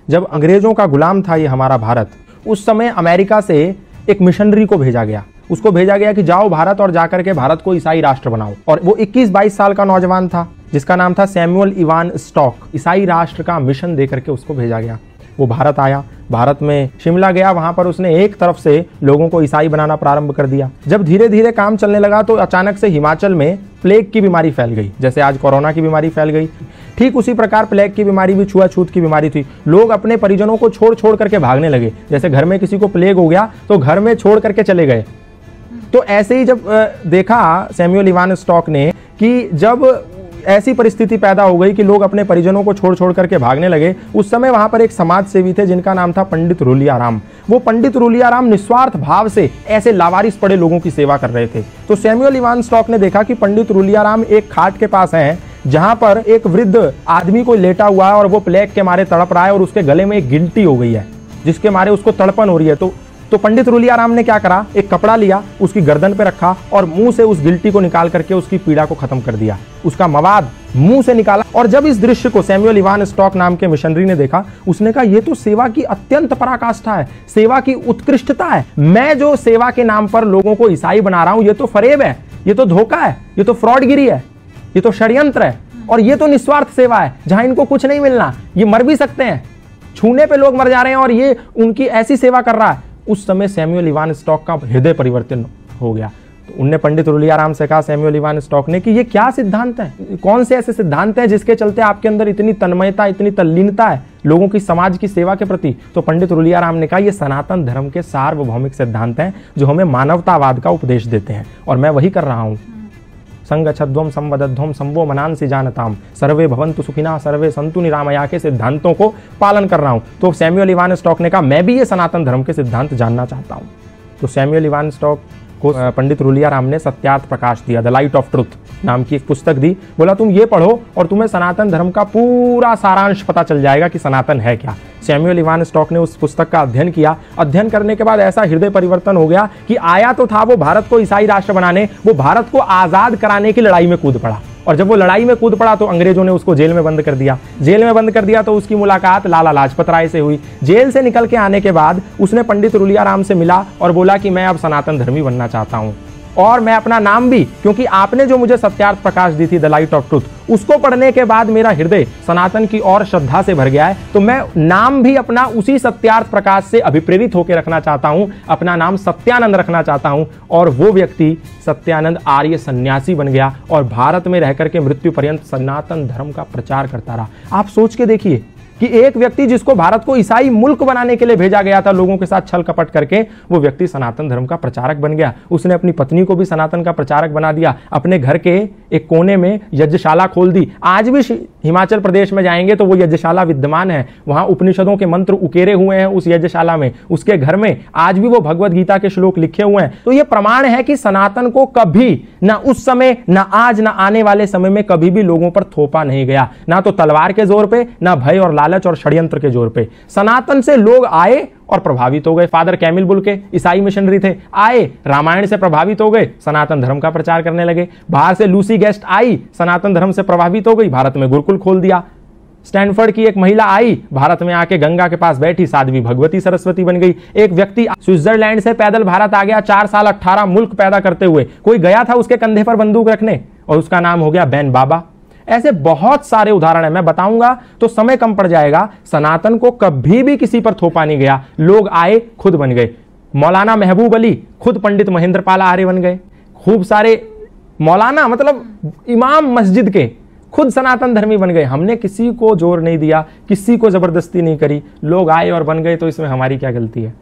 जब अंग्रेजों का गुलाम था ये हमारा भारत, उस समय अमेरिका से एक मिशनरी को भेजा गया। उसको भेजा गया कि जाओ भारत और जाकर के भारत को ईसाई राष्ट्र बनाओ। और वो 21-22 साल का नौजवान था जिसका नाम था सैमुअल इवान स्टॉक। ईसाई राष्ट्र का मिशन देकर के उसको भेजा गया। वो भारत आया, भारत में शिमला गया, वहां पर उसने एक तरफ से लोगों को ईसाई बनाना प्रारंभ कर दिया। जब धीरे धीरे काम चलने लगा तो अचानक से हिमाचल में प्लेग की बीमारी फैल गई। जैसे आज कोरोना की बीमारी फैल गई, ठीक उसी प्रकार प्लेग की बीमारी भी छुआछूत की बीमारी थी। लोग अपने परिजनों को छोड़ छोड़ करके भागने लगे। जैसे घर में किसी को प्लेग हो गया तो घर में छोड़ करके चले गए। तो ऐसे ही जब देखा सैमुअल इवान स्टॉक ने कि जब ऐसी परिस्थिति पैदा हो गई कि लोग अपने परिजनों को छोड़ छोड़ करके भागने लगे, उस समय वहां पर एक समाज सेवी थे जिनका नाम था पंडित रूलियाराम। वो पंडित रूलियाराम निस्वार्थ भाव से ऐसे लावारिस पड़े लोगों की सेवा कर रहे थे। तो सैमुअल इवान स्टॉक ने देखा कि पंडित रूलियाराम एक खाट के पास हैं जहां पर एक वृद्ध आदमी को लेटा हुआ है और वो प्लेग के मारे तड़प रहा है और उसके गले में एक गिल्टी हो गई है जिसके मारे उसको तड़पन हो रही है। तो पंडित रूलियाराम ने क्या करा, एक कपड़ा लिया, उसकी गर्दन पे रखा और मुंह से उस गिल्टी को निकाल करके उसकी पीड़ा को खत्म कर दिया। उसका मवाद मुंह से निकाला। और जब इस दृश्य को सैमुअल इवान स्टॉक नाम के मिशनरी ने देखा, उसने कहा ये तो सेवा की अत्यंत पराकाष्ठा है, सेवा की उत्कृष्टता है। मैं जो सेवा के नाम पर लोगों को ईसाई बना रहा हूं, ये तो फरेब है, ये तो धोखा है, ये तो फ्रॉडगिरी है, ये तो षड्यंत्र है और ये तो निस्वार्थ सेवा है जहां इनको कुछ नहीं मिलना, ये मर भी सकते हैं, छूने पे लोग मर जा रहे हैं और ये उनकी ऐसी सेवा कर रहा है। उस समय सैमुअल इवान स्टॉक का हृदय परिवर्तन हो गया। तो उनने पंडित रूलियाराम से कहा, सैमुअल इवान स्टॉक ने, कि ये क्या सिद्धांत है, कौन से ऐसे सिद्धांत हैं जिसके चलते आपके अंदर इतनी तन्मयता, इतनी तल्लीनता है लोगों की समाज की सेवा के प्रति। तो पंडित रूलियाराम ने कहा, ये सनातन धर्म के सार्वभौमिक सिद्धांत हैं जो हमें मानवतावाद का उपदेश देते हैं और मैं वही कर रहा हूं। संगच्छध्वम संवदध्वम संवो मनांसि जानताम सर्वे भवन्तु सुखिना सर्वे सन्तु निरामया के सिद्धांतों को पालन कर रहा हूं। तो सैमुअल इवान स्टॉक ने कहा, मैं भी ये सनातन धर्म के सिद्धांत जानना चाहता हूं। तो सैमुअल इवान स्टॉक को पंडित रूलियाराम ने सत्यार्थ प्रकाश दिया, द लाइट ऑफ ट्रुथ नाम की एक पुस्तक दी। बोला तुम ये पढ़ो और तुम्हें सनातन धर्म का पूरा सारांश पता चल जाएगा कि सनातन है क्या। सैमुअल इवान स्टॉक ने उस पुस्तक का अध्ययन किया। अध्ययन करने के बाद ऐसा हृदय परिवर्तन हो गया कि आया तो था वो भारत को ईसाई राष्ट्र बनाने, वो भारत को आजाद कराने की लड़ाई में कूद पड़ा। और जब वो लड़ाई में कूद पड़ा तो अंग्रेजों ने उसको जेल में बंद कर दिया। जेल में बंद कर दिया तो उसकी मुलाकात लाला लाजपत राय से हुई। जेल से निकल के आने के बाद उसने पंडित रूलियाराम से मिला और बोला कि मैं अब सनातन धर्मी बनना चाहता हूं और मैं अपना नाम भी, क्योंकि आपने जो मुझे सत्यार्थ प्रकाश दी थी, द लाइट ऑफ ट्रुथ, उसको पढ़ने के बाद मेरा हृदय सनातन की और श्रद्धा से भर गया है। तो मैं नाम भी अपना उसी सत्यार्थ प्रकाश से अभिप्रेरित होकर रखना चाहता हूं। अपना नाम सत्यानंद रखना चाहता हूं। और वो व्यक्ति सत्यानंद आर्य सन्यासी बन गया और भारत में रहकर के मृत्यु पर्यंत सनातन धर्म का प्रचार करता रहा। आप सोच के देखिए कि एक व्यक्ति जिसको भारत को ईसाई मुल्क बनाने के लिए भेजा गया था, लोगों के साथ छल कपट करके, वो व्यक्ति सनातन धर्म का प्रचारक बन गया। उसने अपनी पत्नी को भी सनातन का प्रचारक बना दिया। अपने घर के एक कोने में यज्ञशाला खोल दी। आज भी हिमाचल प्रदेश में जाएंगे तो वो यज्ञशाला विद्यमान है। वहां उपनिषदों के मंत्र उकेरे हुए हैं उस यज्ञशाला में। उसके घर में आज भी वो भगवद गीता के श्लोक लिखे हुए हैं। तो ये प्रमाण है कि सनातन को कभी, ना उस समय, ना आज, ना आने वाले समय में कभी भी लोगों पर थोपा नहीं गया। ना तो तलवार के जोर पे, ना भय और लालच और षड्यंत्र के जोर पे। सनातन से लोग आए और प्रभावित हो गए। फादर कैमिल बुल के ईसाई मिशनरी थे, आए, रामायण से प्रभावित हो गए, सनातन धर्म का प्रचार करने लगे। बाहर से लूसी गेस्ट आई, सनातन धर्म से प्रभावित हो गई, भारत में गुरुकुल खोल दिया। स्टैनफोर्ड की एक महिला आई, भारत में आके गंगा के पास बैठी, साध्वी भगवती सरस्वती बन गई। एक व्यक्ति स्विट्जरलैंड से पैदल भारत आ गया, 4 साल 18 मुल्क पैदा करते हुए। कोई गया था उसके कंधे पर बंदूक रखने और उसका नाम हो गया बैन बाबा। ऐसे बहुत सारे उदाहरण है, मैं बताऊंगा तो समय कम पड़ जाएगा। सनातन को कभी भी किसी पर थोपा नहीं गया। लोग आए, खुद बन गए। मौलाना महबूब अली खुद पंडित महेंद्र पाल आर्य बन गए। खूब सारे मौलाना, मतलब इमाम मस्जिद के, खुद सनातन धर्मी बन गए। हमने किसी को जोर नहीं दिया, किसी को जबरदस्ती नहीं करी, लोग आए और बन गए। तो इसमें हमारी क्या गलती है?